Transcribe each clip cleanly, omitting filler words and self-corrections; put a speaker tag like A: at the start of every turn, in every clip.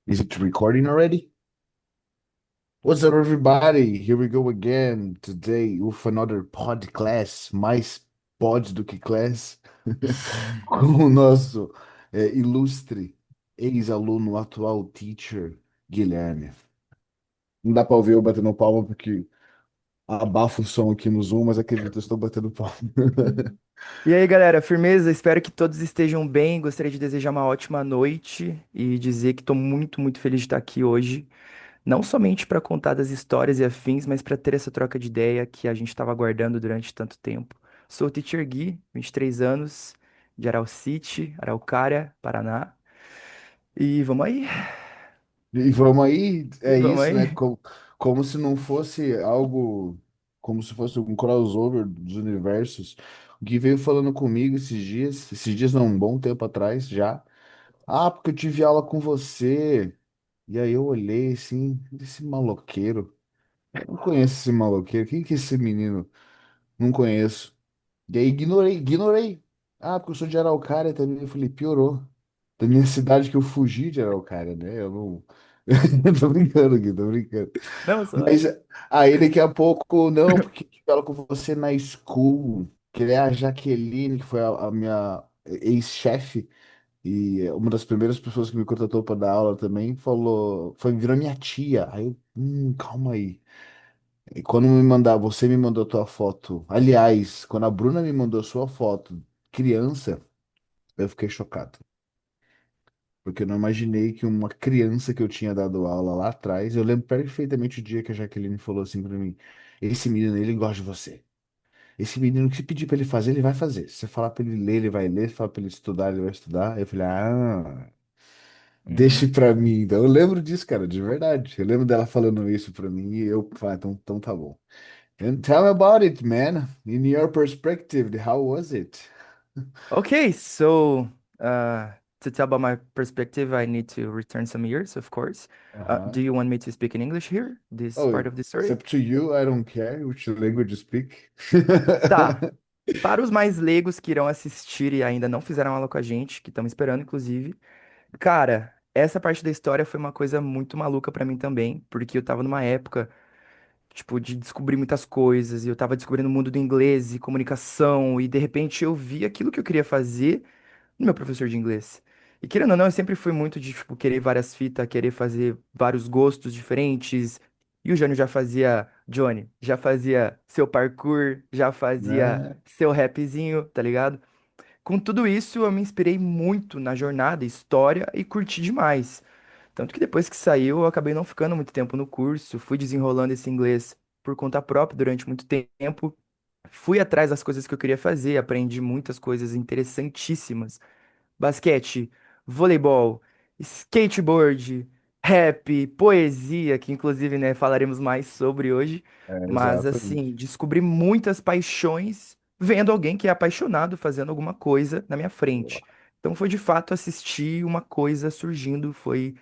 A: Is it recording already? What's up, everybody? Here we go again today with another PodClass, mais pod do que class, com o nosso ilustre ex-aluno, atual teacher, Guilherme. Não dá para ouvir eu batendo palma porque abafa o som aqui no Zoom, mas acredito, eu estou batendo palma.
B: E aí, galera, firmeza? Espero que todos estejam bem. Gostaria de desejar uma ótima noite e dizer que estou muito, muito feliz de estar aqui hoje, não somente para contar das histórias e afins, mas para ter essa troca de ideia que a gente estava aguardando durante tanto tempo. Sou o Teacher Gui, 23 anos, de City, Araucária, Paraná. E vamos aí,
A: E vamos aí,
B: e
A: é
B: vamos
A: isso, né?
B: aí.
A: Como se não fosse algo, como se fosse um crossover dos universos. O que veio falando comigo esses dias não, um bom tempo atrás já. Ah, porque eu tive aula com você. E aí eu olhei assim, esse maloqueiro. Não conheço esse maloqueiro. Quem que é esse menino? Não conheço. E aí ignorei. Ah, porque eu sou de Araucária também. Eu falei, piorou. Da minha cidade que eu fugi de Araucária, né? Eu não. Tô brincando aqui, tô brincando.
B: Não, só.
A: Mas aí daqui a pouco, não, porque eu falo com você na school, que é a Jaqueline, que foi a minha ex-chefe, e uma das primeiras pessoas que me contratou para dar aula também, falou, foi, virou minha tia. Aí eu, calma aí. E quando você me mandou a tua foto, aliás, quando a Bruna me mandou a sua foto, criança, eu fiquei chocado. Porque eu não imaginei que uma criança que eu tinha dado aula lá atrás, eu lembro perfeitamente o dia que a Jaqueline falou assim pra mim: esse menino, ele gosta de você. Esse menino, que se pedir pra ele fazer, ele vai fazer. Se você falar pra ele ler, ele vai ler. Se falar pra ele estudar, ele vai estudar. Aí eu falei: deixe
B: Uhum.
A: pra mim. Então eu lembro disso, cara, de verdade. Eu lembro dela falando isso pra mim e eu falei: então tá bom. And tell me about it, man. In your perspective, how was it?
B: Okay, so to tell about my perspective, I need to return some years, of course. Do
A: Uh-huh.
B: you want me to speak in English here, this part
A: Oh,
B: of the
A: it's
B: story?
A: up to you. I don't care which language you speak.
B: Tá. Para os mais leigos que irão assistir e ainda não fizeram aula com a gente, que estão esperando, inclusive, cara, essa parte da história foi uma coisa muito maluca pra mim também, porque eu tava numa época, tipo, de descobrir muitas coisas, e eu tava descobrindo o mundo do inglês e comunicação, e de repente eu vi aquilo que eu queria fazer no meu professor de inglês. E querendo ou não, eu sempre fui muito de, tipo, querer várias fitas, querer fazer vários gostos diferentes. E o Johnny, já fazia seu parkour, já fazia
A: Né?
B: seu rapzinho, tá ligado? Com tudo isso, eu me inspirei muito na jornada, história e curti demais. Tanto que depois que saiu, eu acabei não ficando muito tempo no curso, fui desenrolando esse inglês por conta própria durante muito tempo. Fui atrás das coisas que eu queria fazer, aprendi muitas coisas interessantíssimas: basquete, voleibol, skateboard, rap, poesia, que inclusive, né, falaremos mais sobre hoje.
A: É,
B: Mas assim,
A: exatamente.
B: descobri muitas paixões vendo alguém que é apaixonado fazendo alguma coisa na minha frente. Então foi de fato assistir uma coisa surgindo, foi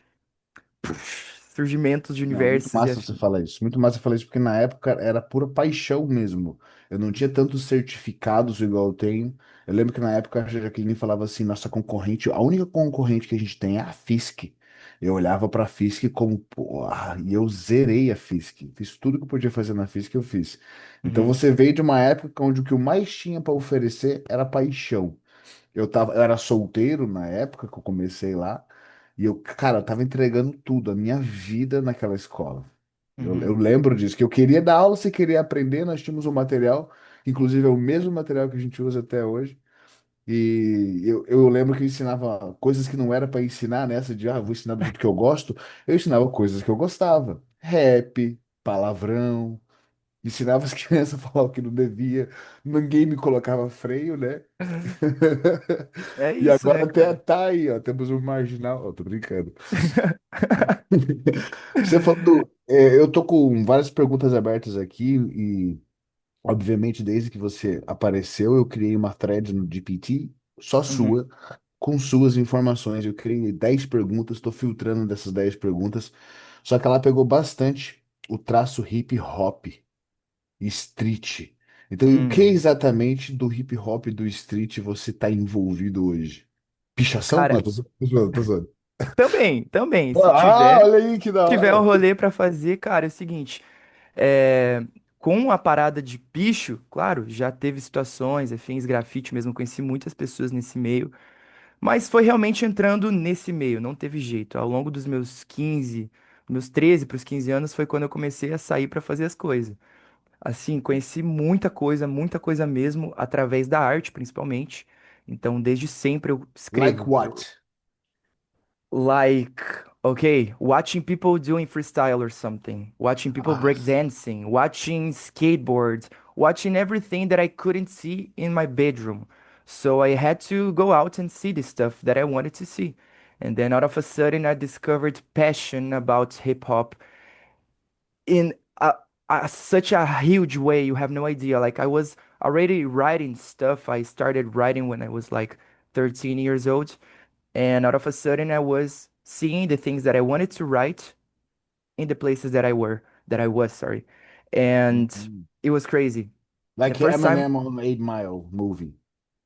B: surgimentos de
A: Não, muito
B: universos e
A: massa você
B: afins.
A: falar isso. Muito massa você falar isso, porque na época era pura paixão mesmo. Eu não tinha tantos certificados igual eu tenho. Eu lembro que na época a Jaqueline falava assim: nossa concorrente, a única concorrente que a gente tem é a Fisk. Eu olhava para a Fisk como, pô, e eu zerei a Fisk. Fiz tudo que eu podia fazer na Fisk, eu fiz. Então
B: Uhum,
A: você veio de uma época onde o que eu mais tinha para oferecer era paixão. Eu era solteiro na época que eu comecei lá, e cara, eu tava entregando tudo, a minha vida naquela escola. Eu
B: uhum.
A: lembro disso, que eu queria dar aula, se queria aprender, nós tínhamos um material, inclusive é o mesmo material que a gente usa até hoje. E eu lembro que eu ensinava coisas que não era para ensinar nessa de, vou ensinar do jeito que eu gosto. Eu ensinava coisas que eu gostava. Rap, palavrão, ensinava as crianças a falar o que não devia. Ninguém me colocava freio, né?
B: É
A: E
B: isso,
A: agora
B: né,
A: até
B: cara?
A: tá aí, ó. Temos um marginal. Ó, tô brincando. Você falando, eu tô com várias perguntas abertas aqui e, obviamente, desde que você apareceu, eu criei uma thread no GPT, só
B: Uhum.
A: sua, com suas informações. Eu criei 10 perguntas, estou filtrando dessas 10 perguntas. Só que ela pegou bastante o traço hip hop, street. Então, e o que
B: Hum.
A: exatamente do hip hop e do street você está envolvido hoje? Pichação? Não,
B: Cara,
A: tô zoando, tô zoando.
B: Também, também, se
A: Ah,
B: tiver,
A: olha aí que da
B: tiver um
A: hora.
B: rolê pra fazer, cara, é o seguinte, é, com a parada de picho, claro, já teve situações, afins, grafite mesmo, conheci muitas pessoas nesse meio, mas foi realmente entrando nesse meio, não teve jeito. Ao longo dos meus 15, meus 13 para os 15 anos foi quando eu comecei a sair pra fazer as coisas. Assim, conheci muita coisa mesmo, através da arte, principalmente. Então, desde sempre eu
A: Like
B: escrevo.
A: what?
B: Like, okay, watching people doing freestyle or something, watching people
A: Ah,
B: breakdancing, watching skateboards, watching everything that I couldn't see in my bedroom. So I had to go out and see the stuff that I wanted to see. And then all of a sudden, I discovered passion about hip hop in such a huge way. You have no idea. Like, I was already writing stuff. I started writing when I was like 13 years old. And all of a sudden, I was seeing the things that I wanted to write in the places that I was, sorry. And
A: mhm.
B: it was crazy. The
A: Like
B: first time,
A: Eminem on 8 Mile movie.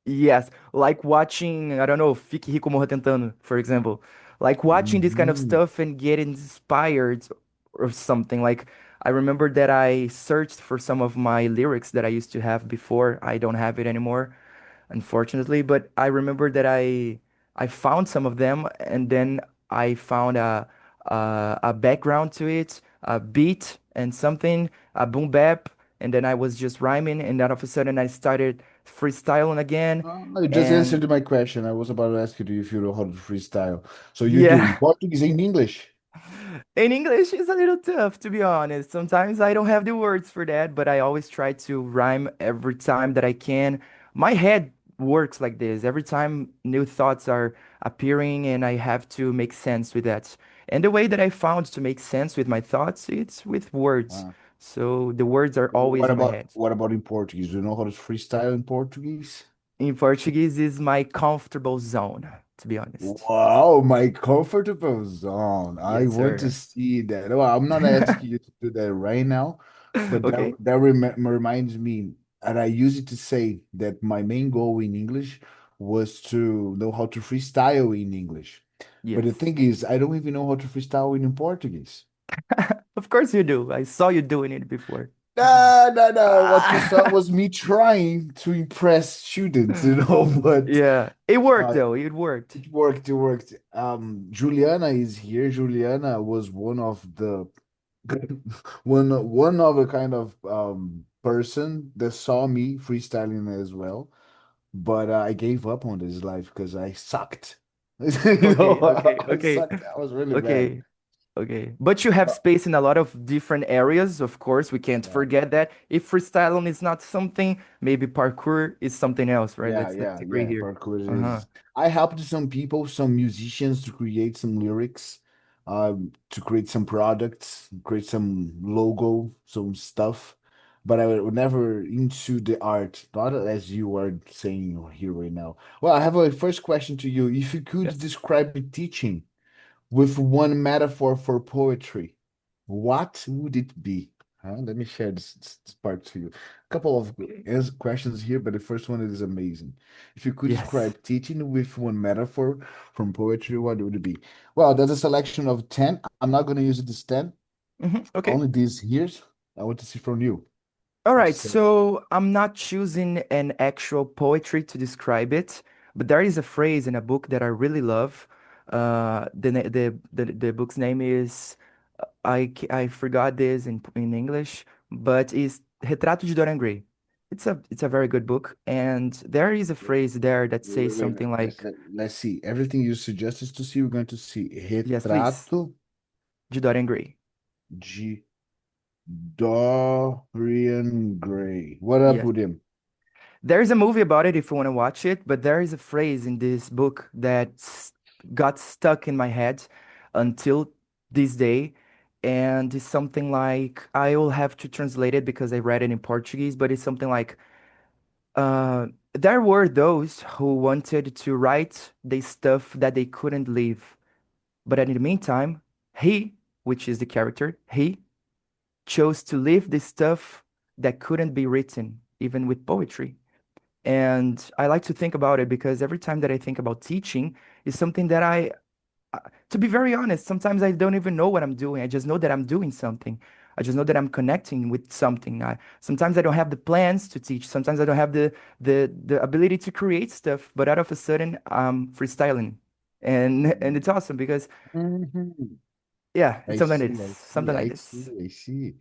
B: yes, like watching, I don't know, Fique Rico Morra Tentando, for example. Like watching this kind of
A: Mhm.
B: stuff and get inspired or something. Like, I remember that I searched for some of my lyrics that I used to have before. I don't have it anymore, unfortunately, but I remember that I found some of them, and then I found a background to it, a beat and something, a boom bap, and then I was just rhyming, and then all of a sudden I started freestyling again,
A: You just
B: and
A: answered my question. I was about to ask you if you know how to freestyle. So you do in
B: yeah.
A: Portuguese and English.
B: In English, it's a little tough, to be honest. Sometimes I don't have the words for that, but I always try to rhyme every time that I can. My head works like this. Every time new thoughts are appearing, and I have to make sense with that. And the way that I found to make sense with my thoughts, it's with words.
A: Uh,
B: So the words are always
A: what
B: in my
A: about
B: head.
A: what about in Portuguese? Do you know how to freestyle in Portuguese?
B: In Portuguese is my comfortable zone, to be honest.
A: Wow, my comfortable zone. I
B: Yes,
A: want to
B: sir.
A: see that. Well, I'm not asking you to do that right now, but
B: Okay.
A: reminds me, and I use it to say that my main goal in English was to know how to freestyle in English. But the
B: Yes.
A: thing is, I don't even know how to freestyle in Portuguese.
B: Of course you do. I saw you doing it before.
A: No, no, no. What you saw
B: Ah,
A: was me trying to impress students, but
B: yeah, it worked
A: uh,
B: though. It worked.
A: it worked. It worked. Juliana is here. Juliana was one of the one of a kind of person that saw me freestyling as well. But I gave up on this life because I sucked.
B: Okay, okay,
A: I
B: okay,
A: sucked. I was really bad.
B: okay, okay. But you have
A: Uh,
B: space in a lot of different areas, of course. We can't
A: yeah.
B: forget that. If freestyling is not something, maybe parkour is something else, right?
A: Yeah,
B: Let's
A: yeah,
B: agree
A: yeah.
B: here.
A: Parkour
B: Uh-huh.
A: is. I helped some people, some musicians to create some lyrics, to create some products, create some logo, some stuff. But I was never into the art, not as you are saying here right now. Well, I have a first question to you. If you could
B: Yes.
A: describe teaching with one metaphor for poetry, what would it be? Let me share this part to you. A couple of
B: Okay.
A: questions here, but the first one is amazing. If you could
B: Yes.
A: describe teaching with one metaphor from poetry, what would it be? Well, there's a selection of 10. I'm not going to use this 10,
B: Okay.
A: only these here. I want to see from you.
B: All right,
A: So,
B: so I'm not choosing an actual poetry to describe it, but there is a phrase in a book that I really love. The book's name is I forgot this in English, but it's Retrato de Dorian Gray. It's a very good book, and there is a phrase there that says
A: wait.
B: something like,
A: Let's see. Everything you suggest is to see. We're going to see
B: yes, please,
A: Retrato
B: de Dorian Gray.
A: de Dorian Gray. What up
B: Yes.
A: with him?
B: There is a movie about it if you want to watch it, but there is a phrase in this book that got stuck in my head until this day. And it's something like, I will have to translate it because I read it in Portuguese, but it's something like, there were those who wanted to write the stuff that they couldn't live. But in the meantime, he, which is the character, he chose to live the stuff that couldn't be written, even with poetry. And I like to think about it because every time that I think about teaching is something that To be very honest, sometimes I don't even know what I'm doing. I just know that I'm doing something. I just know that I'm connecting with something. Sometimes I don't have the plans to teach. Sometimes I don't have the ability to create stuff. But out of a sudden, I'm freestyling, and it's awesome because
A: Mhm.
B: yeah, it's
A: I
B: something like
A: see,
B: this.
A: I see,
B: Something like
A: I
B: this.
A: see, I see.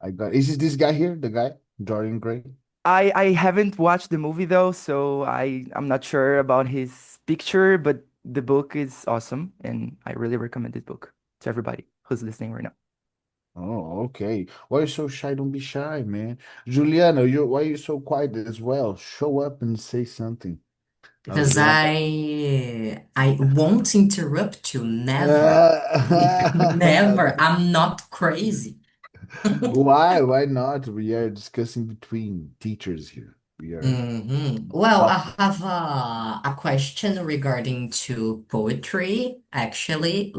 A: I got. Is this guy here? The guy, Dorian Gray?
B: I haven't watched the movie though, so I'm not sure about his picture, but the book is awesome, and I really recommend this book to everybody who's listening right now.
A: Oh, okay. Why are you so shy? Don't be shy, man. Juliana, why are you so quiet as well? Show up and say something. Oh,
C: Because
A: Juliana.
C: I won't interrupt you, never. Never.
A: Ah.
C: I'm not crazy.
A: Why? Why not? We are discussing between teachers here. We are
C: Well, I
A: talking.
C: have a question regarding to poetry, actually.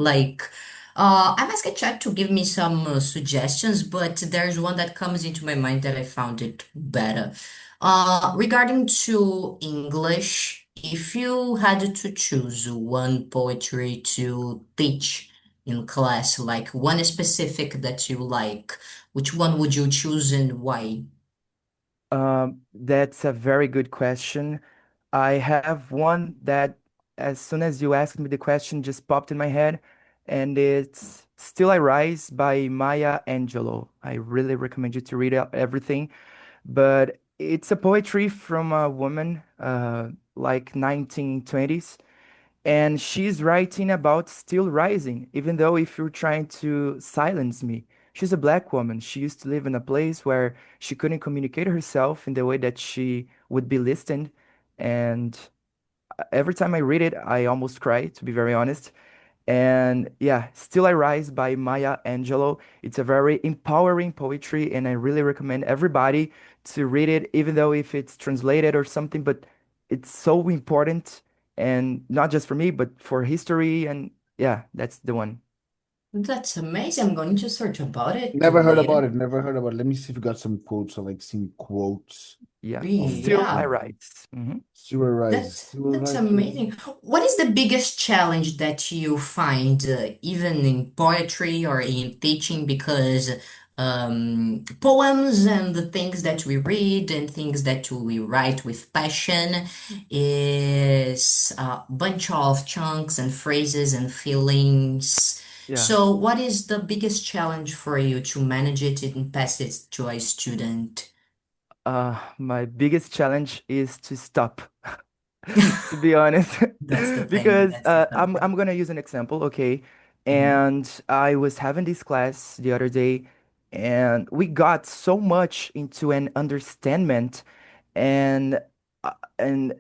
C: I'm asking chat to give me some suggestions, but there's one that comes into my mind that I found it better. Regarding to English, if you had to choose one poetry to teach in class, like one specific that you like, which one would you choose and why?
B: That's a very good question. I have one that, as soon as you asked me the question, just popped in my head, and it's Still I Rise by Maya Angelou. I really recommend you to read everything, but it's a poetry from a woman, like 1920s, and she's writing about still rising, even though if you're trying to silence me. She's a black woman. She used to live in a place where she couldn't communicate herself in the way that she would be listened. And every time I read it, I almost cry, to be very honest. And yeah, Still I Rise by Maya Angelou. It's a very empowering poetry, and I really recommend everybody to read it, even though if it's translated or something, but it's so important, and not just for me, but for history. And yeah, that's the one.
C: That's amazing. I'm going to search about it
A: Never heard
C: later.
A: about it. Never heard about it. Let me see if you got some quotes. I like seeing quotes
B: Yeah,
A: on
B: Still I
C: Yeah,
A: on
B: Rise.
A: Sewer Rise.
C: that
A: Sewer
C: that's
A: Rise. Sewer
C: amazing. What is the biggest challenge that you find, even in poetry or in teaching? Because poems and the things that we read and things that we write with passion is a bunch of chunks and phrases and feelings.
B: Yeah.
C: So, what is the biggest challenge for you to manage it and pass it to a student?
B: My biggest challenge is to stop, to be honest,
C: That's the thing.
B: because
C: That's the
B: I'm
C: something.
B: gonna use an example, okay?
C: Mhm.
B: And I was having this class the other day, and we got so much into an understanding, and and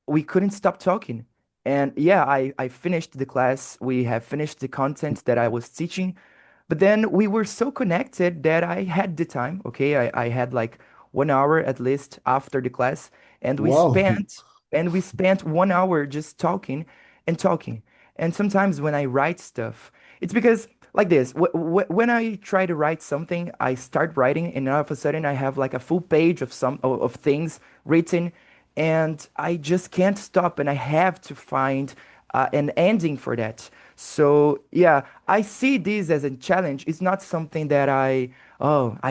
B: we couldn't stop talking. And yeah, I finished the class. We have finished the content that I was teaching, but then we were so connected that I had the time. Okay, I had like 1 hour at least after the class, and we
A: Wow.
B: spent and we spent 1 hour just talking and talking. And sometimes when I write stuff, it's because like this. When I try to write something, I start writing, and all of a sudden I have like a full page of of things written, and I just can't stop, and I have to find an ending for that. So yeah, I see this as a challenge. It's not something that I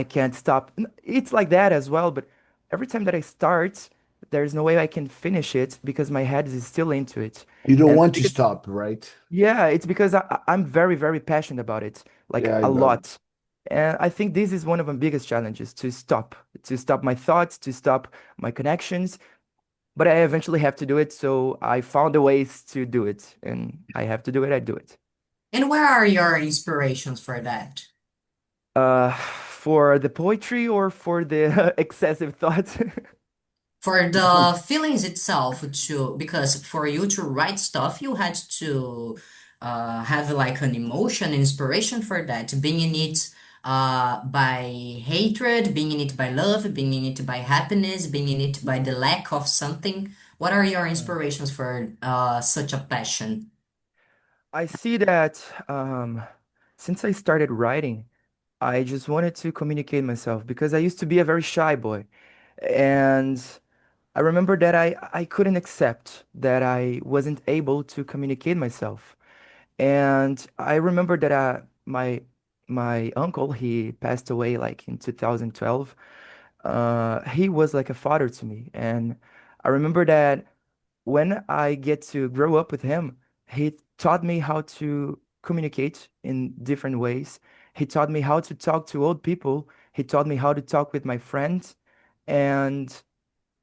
B: can't stop. It's like that as well, but every time that I start, there's no way I can finish it because my head is still into it.
A: You don't
B: And
A: want to
B: because,
A: stop, right?
B: yeah, it's because I'm very, very passionate about it, like
A: Yeah, I
B: a
A: got it.
B: lot. And I think this is one of the biggest challenges to stop my thoughts, to stop my connections, but I eventually have to do it. So I found the ways to do it, and I have to do it. I do it.
C: And where are your inspirations for that?
B: For the poetry or for the excessive thoughts?
C: For the feelings itself, too, because for you to write stuff, you had to have like an emotion, inspiration for that, being in it by hatred, being in it by love, being in it by happiness, being in it by the lack of something. What are your inspirations for such a passion?
B: I see that since I started writing, I just wanted to communicate myself because I used to be a very shy boy. And I remember that I couldn't accept that I wasn't able to communicate myself. And I remember that my uncle, he passed away like in 2012. He was like a father to me, and I remember that when I get to grow up with him, he taught me how to communicate in different ways. He taught me how to talk to old people. He taught me how to talk with my friends. And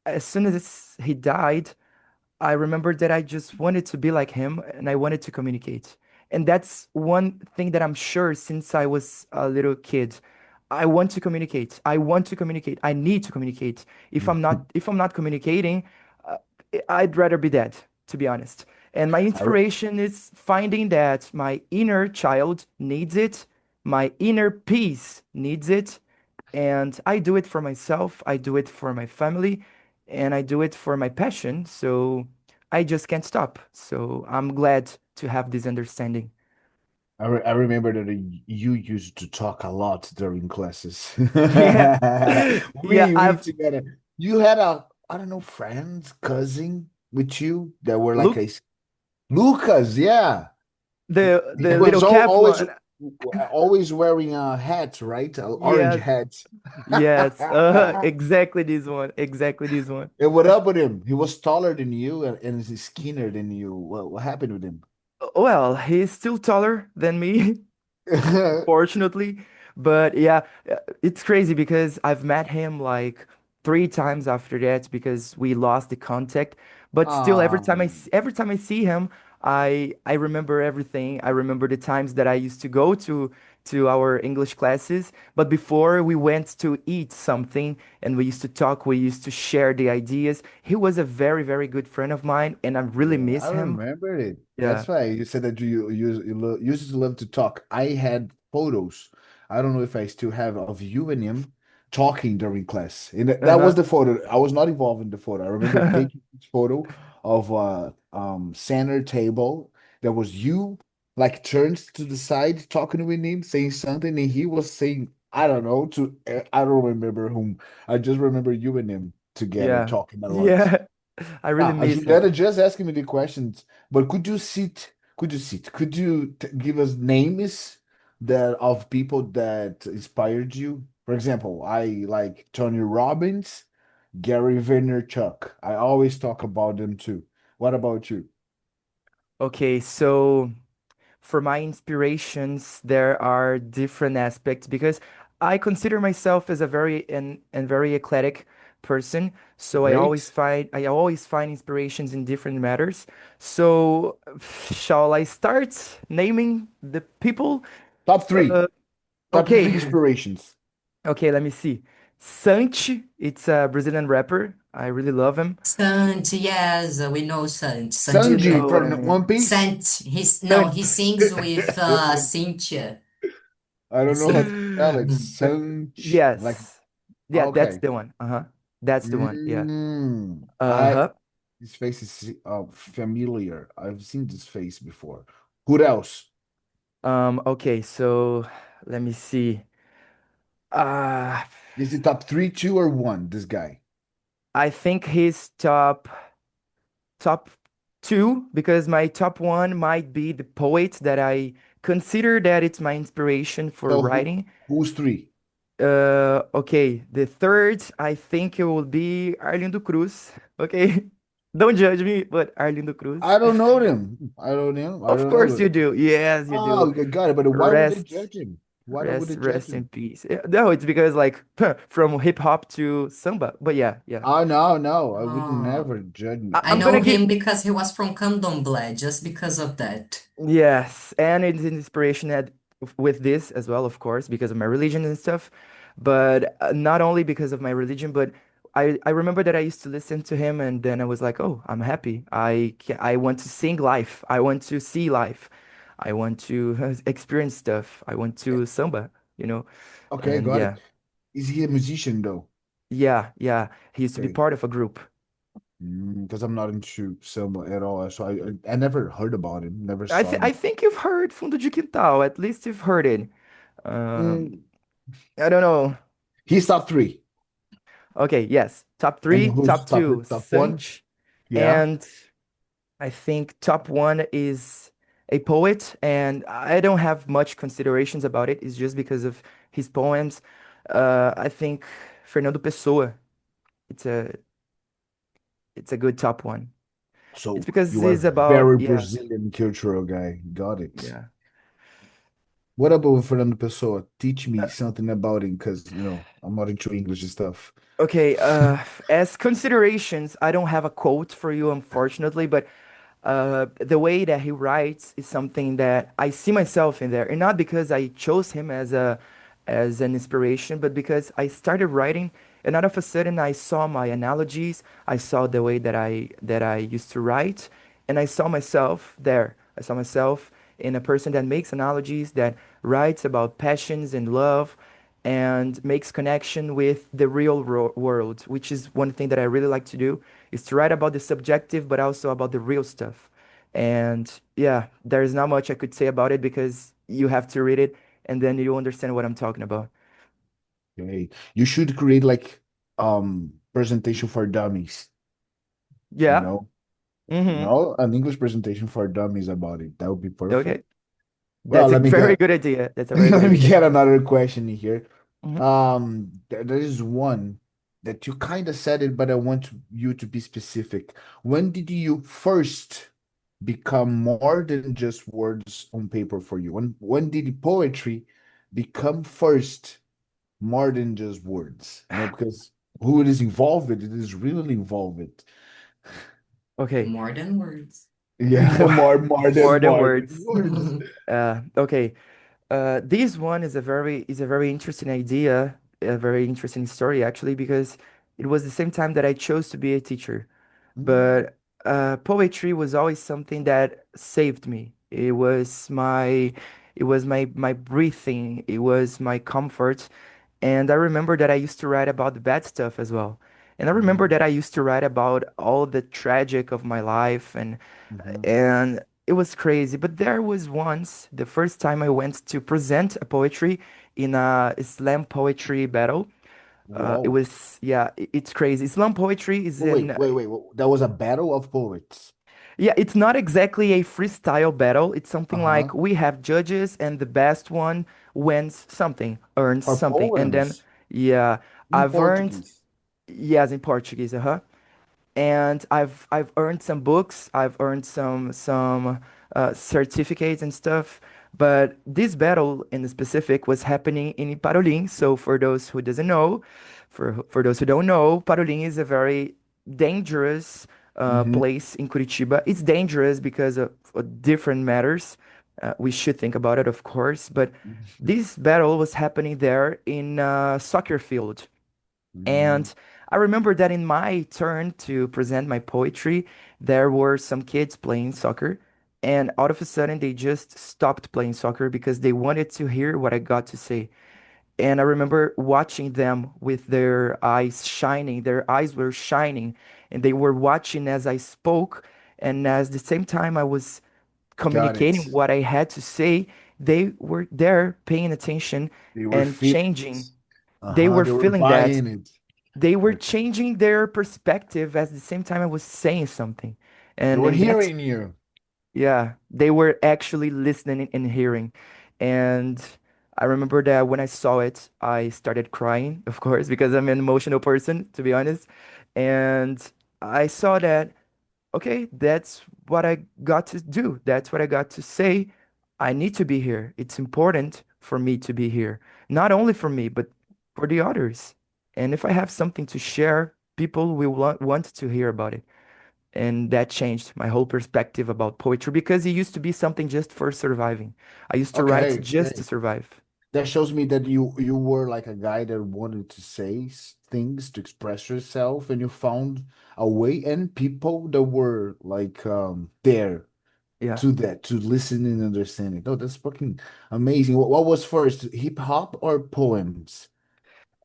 B: as soon as he died, I remember that I just wanted to be like him and I wanted to communicate. And that's one thing that I'm sure since I was a little kid. I want to communicate. I want to communicate. I need to communicate. If I'm not communicating, uh, I'd rather be dead, to be honest. And my
A: I, re-
B: inspiration is finding that my inner child needs it, my inner peace needs it, and I do it for myself, I do it for my family, and I do it for my passion. So I just can't stop. So I'm glad to have this understanding.
A: I remember that you used to talk a lot during classes.
B: Yeah. Yeah,
A: We
B: I've
A: together. You had a, I don't know, friend, cousin with you that were like
B: look
A: a Lucas, yeah. He
B: the
A: was
B: little cap
A: always
B: one.
A: always wearing a hat, right? An orange
B: Yes,
A: hat.
B: yes. Exactly this one. Exactly this one.
A: And what up with him? He was taller than you and he's skinnier than you. What happened with him?
B: Well, he's still taller than me. Unfortunately. But yeah, it's crazy because I've met him like 3 times after that because we lost the contact. But still,
A: Um,
B: every time I see him, I remember everything. I remember the times that I used to go to our English classes. But before we went to eat something and we used to talk, we used to share the ideas. He was a very, very good friend of mine, and I really
A: yeah, I
B: miss him.
A: remember it.
B: Yeah.
A: That's why you said that you used to love to talk. I had photos. I don't know if I still have of you and him talking during class. And that was
B: Uh-huh.
A: the photo. I was not involved in the photo. I remember taking this photo of a center table that was you like turned to the side talking with him, saying something, and he was saying, I don't know, to I don't remember whom. I just remember you and him together
B: Yeah.
A: talking a lot.
B: Yeah. I really
A: Now, a
B: miss him.
A: Juliana just asking me the questions, but could you sit? Could you sit? Could you give us names that of people that inspired you? For example, I like Tony Robbins, Gary Vaynerchuk. I always talk about them too. What about you?
B: Okay, so for my inspirations, there are different aspects because I consider myself as a very and very eclectic person. So
A: Great.
B: I always find inspirations in different matters. So shall I start naming the people?
A: Top three.
B: Uh,
A: Top three
B: okay,
A: inspirations.
B: okay, let me see. Santi, it's a Brazilian rapper. I really love him.
C: Sant, yes, we know Sant. Sant,
B: You
A: Sanji
B: know
A: from
B: him.
A: One Piece.
C: Sant. He's no, he
B: Sant.
C: sings with Cynthia.
A: I
C: He
A: don't know how to
C: sings.
A: spell it.
B: Uh,
A: Sanj. Like,
B: yes. Yeah, that's
A: okay.
B: the one. Uh-huh. That's the one. Yeah.
A: I
B: Uh-huh.
A: His face is familiar. I've seen this face before. Who else?
B: Okay, so let me see. Uh
A: Is it top three, two, or one? This guy.
B: I think he's top two because my top one might be the poet that I consider that it's my inspiration for
A: So
B: writing.
A: who's three?
B: Okay, the third I think it will be Arlindo Cruz. Okay. Don't judge me, but Arlindo
A: I
B: Cruz.
A: don't know them. I don't know. I
B: Of
A: don't know
B: course you
A: them.
B: do. Yes, you do.
A: Oh, I got it. But why would they
B: Rest,
A: judge him? Why would they judge
B: rest in
A: him?
B: peace. No, it's because like from hip hop to samba. But yeah, yeah.
A: Oh no, no. I would
C: Oh,
A: never judge me.
C: I
B: I'm
C: know
B: gonna give
C: him because he was from Candomblé, just because of that.
B: yes, and it's an inspiration with this as well, of course, because of my religion and stuff. But not only because of my religion, but I remember that I used to listen to him, and then I was like, oh, I'm happy. I want to sing life. I want to see life. I want to experience stuff. I want
A: Eh,
B: to samba, you know.
A: Okay,
B: And
A: got
B: yeah,
A: it. Is he a musician though?
B: yeah, yeah. He used to be
A: Okay.
B: part of a group.
A: Because I'm not into samba at all. So I never heard about him, never saw
B: I
A: him.
B: think you've heard Fundo de Quintal. At least you've heard it. Um,
A: Mm,
B: I don't know.
A: he's top three.
B: Okay, yes. Top
A: And
B: three,
A: who's
B: top two,
A: top one?
B: Sanch,
A: Yeah.
B: and I think top one is a poet, and I don't have much considerations about it. It's just because of his poems. I think Fernando Pessoa. It's a it's a good top one. It's
A: So
B: because
A: you are
B: it's about
A: very
B: yeah,
A: Brazilian cultural guy. Got it.
B: yeah.
A: What about Fernando Pessoa? Teach me something about him, because I'm not into English and stuff.
B: Okay, as considerations, I don't have a quote for you, unfortunately, but the way that he writes is something that I see myself in there, and not because I chose him as an inspiration, but because I started writing, and all of a sudden I saw my analogies, I saw the way that I used to write, and I saw myself there. I saw myself in a person that makes analogies, that writes about passions and love, and makes connection with the real world, which is one thing that I really like to do, is to write about the subjective, but also about the real stuff. And yeah, there's not much I could say about it because you have to read it and then you understand what I'm talking about.
A: Okay. You should create like presentation for dummies, you
B: Yeah.
A: know?
B: Mm-hmm.
A: An English presentation for dummies about it. That would be perfect.
B: Okay.
A: Well,
B: That's a
A: let me
B: very
A: get
B: good idea. That's a very good
A: let me
B: idea.
A: get another question here.
B: Hmm.
A: There is one that you kind of said it, but I want you to be specific. When did you first become more than just words on paper for you? When did poetry become first more than just words? Because who it is involved, it is really involved.
B: Okay.
C: More than words.
A: Yeah,
B: More than
A: more than
B: words.
A: words.
B: Okay. This one is a very interesting idea, a very interesting story actually, because it was the same time that I chose to be a teacher.
A: Mm,
B: But poetry was always something that saved me. It was my breathing. It was my comfort. And I remember that I used to write about the bad stuff as well. And I remember
A: mm,
B: that I used to write about all the tragic of my life,
A: mhm.
B: and it was crazy. But there was once, the first time I went to present a poetry in a slam poetry battle. It
A: Whoa.
B: was, yeah, it's crazy. Slam poetry is
A: Wait,
B: in,
A: wait, wait. That was a battle of poets.
B: yeah, it's not exactly a freestyle battle. It's something
A: Uh-huh.
B: like we have judges and the best one wins something, earns
A: For
B: something. And then,
A: poems
B: yeah,
A: in
B: I've earned,
A: Portuguese.
B: yes, in Portuguese, uh-huh. And I've earned some books, I've earned some certificates and stuff. But this battle in specific was happening in Parolim. So for those who doesn't know, for those who don't know, Parolim is a very dangerous
A: Hmm.
B: place in Curitiba. It's dangerous because of different matters. We should think about it, of course. But this battle was happening there in a soccer field.
A: Hmm.
B: And I remember that in my turn to present my poetry, there were some kids playing soccer. And all of a sudden, they just stopped playing soccer because they wanted to hear what I got to say. And I remember watching them with their eyes shining. Their eyes were shining, and they were watching as I spoke. And at the same time, I was
A: Got
B: communicating
A: it.
B: what I had to say. They were there paying attention
A: They were
B: and
A: feeling
B: changing.
A: it.
B: They
A: Uh-huh.
B: were
A: They were
B: feeling that
A: buying it.
B: they were
A: Like,
B: changing their perspective at the same time I was saying something.
A: they
B: And
A: were
B: and that's
A: hearing you.
B: yeah, they were actually listening and hearing. And I remember that when I saw it, I started crying, of course, because I'm an emotional person, to be honest. And I saw that okay, that's what I got to do. That's what I got to say. I need to be here. It's important for me to be here. Not only for me, but for the others. And if I have something to share, people will want to hear about it. And that changed my whole perspective about poetry because it used to be something just for surviving. I used to write
A: Okay,
B: just to
A: okay.
B: survive.
A: That shows me that you were like a guy that wanted to say things to express yourself, and you found a way and people that were like there
B: Yeah.
A: to that, to listen and understand it. Oh, that's fucking amazing. What was first, hip hop or poems?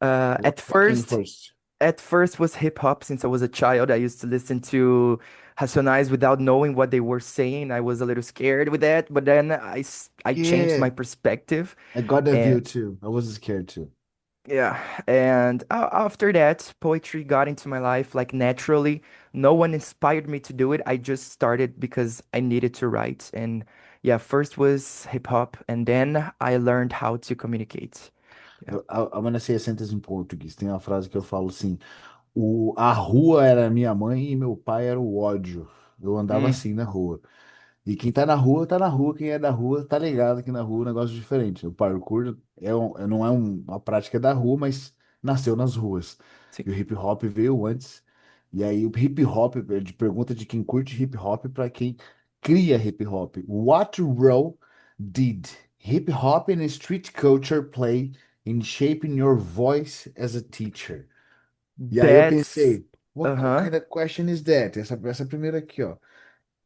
B: Uh,
A: What
B: at
A: what came
B: first,
A: first?
B: at first was hip hop since I was a child. I used to listen to Racionais without knowing what they were saying. I was a little scared with that, but then I changed
A: Yeah,
B: my perspective.
A: I got that
B: And
A: view too. I was scared too.
B: yeah, and after that, poetry got into my life like naturally. No one inspired me to do it. I just started because I needed to write. And yeah, first was hip hop, and then I learned how to communicate. Yeah.
A: I'm gonna say a sentence em português. Tem uma frase que eu falo assim: a rua era minha mãe e meu pai era o ódio. Eu andava
B: Mm,
A: assim na rua. E quem tá na rua, quem é da rua, tá ligado que na rua é um negócio diferente. O parkour não é uma prática da rua, mas nasceu nas ruas.
B: sim.
A: E o hip hop veio antes. E aí o hip hop, de pergunta de quem curte hip hop para quem cria hip hop. What role did hip hop and street culture play in shaping your voice as a teacher? E aí eu
B: That's
A: pensei, what
B: uh-huh.
A: kind of question is that? Essa primeira aqui, ó.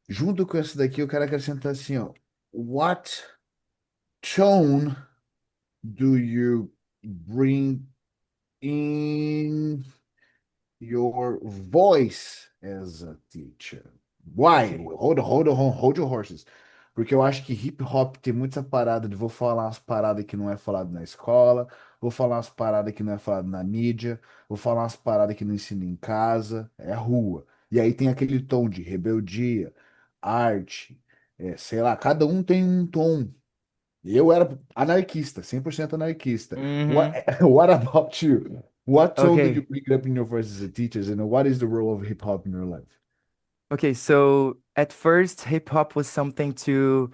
A: Junto com essa daqui, eu quero acrescentar assim, ó. What tone do you bring in your voice as a teacher?
B: Okay.
A: Why? Hold your horses. Porque eu acho que hip hop tem muita parada de vou falar umas paradas que não é falado na escola, vou falar umas paradas que não é falado na mídia, vou falar umas paradas que não ensina em casa, é rua. E aí tem aquele tom de rebeldia, arte, sei lá, cada um tem um tom. Eu era anarquista, 100% anarquista. What,
B: Mm-hmm.
A: what about you? What tone did you
B: Okay.
A: pick up in your voice as a teacher, and what is the role of hip hop in your life?
B: Okay, so at first hip hop was something to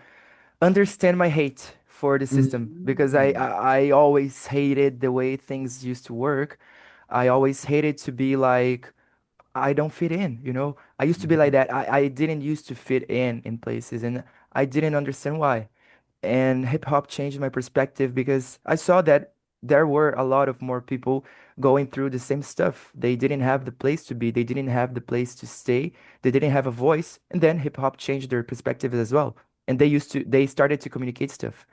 B: understand my hate for the system because
A: Mm.
B: I always hated the way things used to work. I always hated to be like I don't fit in, you know? I used to be like
A: Mhm.
B: that. I didn't used to fit in places and I didn't understand why. And hip hop changed my perspective because I saw that there were a lot of more people going through the same stuff. They didn't have the place to be, they didn't have the place to stay, they didn't have a voice. And then hip hop changed their perspective as well. And they started to communicate stuff.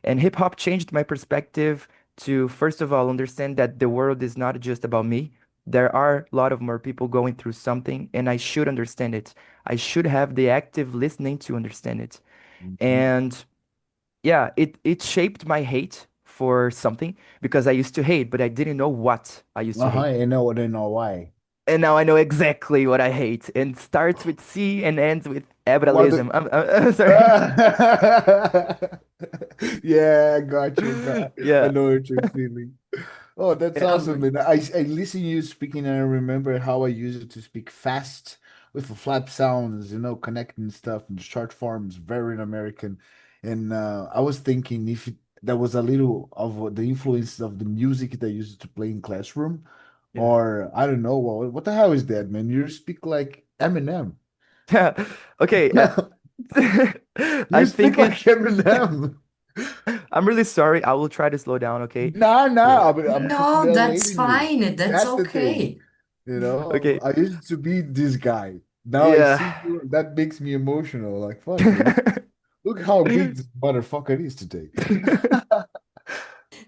B: And hip hop changed my perspective to, first of all, understand that the world is not just about me. There are a lot of more people going through something, and I should understand it. I should have the active listening to understand it.
A: Mhm.
B: And yeah, it shaped my hate for something because I used to hate, but I didn't know what I used to
A: Uh-huh,
B: hate.
A: I know why.
B: And now I know exactly what I hate. And starts with C and ends with
A: What the
B: ableism. I'm sorry.
A: Yeah, I got you. I
B: Yeah.
A: know what you're feeling. Oh, that's
C: Oh
A: awesome,
C: my.
A: man. I listen to you speaking and I remember how I used to speak fast with the flat sounds, connecting stuff in short forms, very American. And I was thinking if there was a little of the influence of the music that I used to play in classroom,
B: Yeah.
A: or I don't know, what the hell is that, man? You speak like Eminem.
B: Okay.
A: You
B: I
A: speak
B: think
A: like
B: it's.
A: Eminem.
B: I'm really sorry. I will try to slow down, okay?
A: Nah,
B: Yeah.
A: I'm
C: No, that's
A: congratulating you.
C: fine. That's
A: That's the thing.
C: okay.
B: Okay.
A: I used to be this guy. Now I
B: Yeah.
A: see you, that makes me emotional. Like, fuck, man, look how big this motherfucker is today.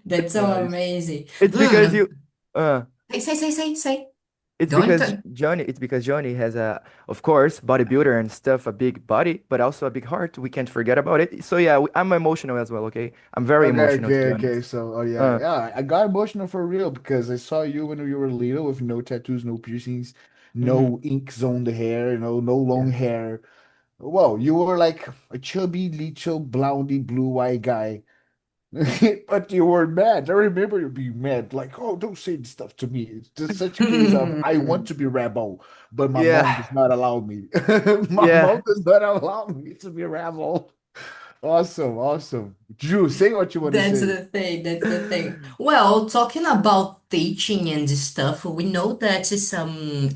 C: That's so
A: Nice.
C: amazing.
B: It's because
C: Mm.
B: you. Uh,
C: Say.
B: It's
C: Don't.
B: because Johnny. It's because Johnny has of course, bodybuilder and stuff, a big body, but also a big heart. We can't forget about it. So yeah, I'm emotional as well. Okay, I'm very emotional to be
A: Okay.
B: honest.
A: So, oh yeah,
B: Uh,
A: yeah. I got emotional for real because I saw you when you were little with no tattoos, no piercings,
B: mhm.
A: no inks on the hair, no long
B: Yeah.
A: hair. Well, you were like a chubby little blondie blue-eyed guy. But you were mad. I remember you being mad. Like, oh, don't say this stuff to me. It's just such a case of I want to be rebel, but my mom
B: Yeah.
A: does not allow me. My mom
B: Yeah.
A: does not allow me to be rebel. Awesome, awesome. Drew, say what you want to
C: That's
A: say.
C: the thing. That's the thing. Well, talking about teaching and stuff, we know that some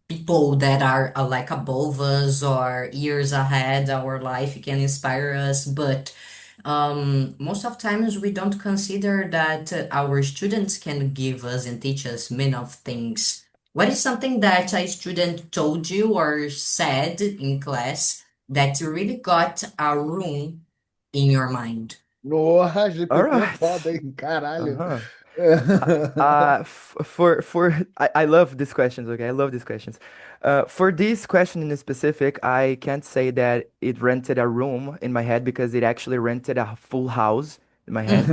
C: people that are like above us or years ahead our life can inspire us, but most of times we don't consider that our students can give us and teach us many of things. What is something that a student told you or said in class that really got a room in your mind?
A: Nossa, já
B: All
A: pegou foda,
B: right.
A: hein? Caralho.
B: Uh-huh. I love these questions. Okay, I love these questions. For this question in specific, I can't say that it rented a room in my head because it actually rented a full house in my head.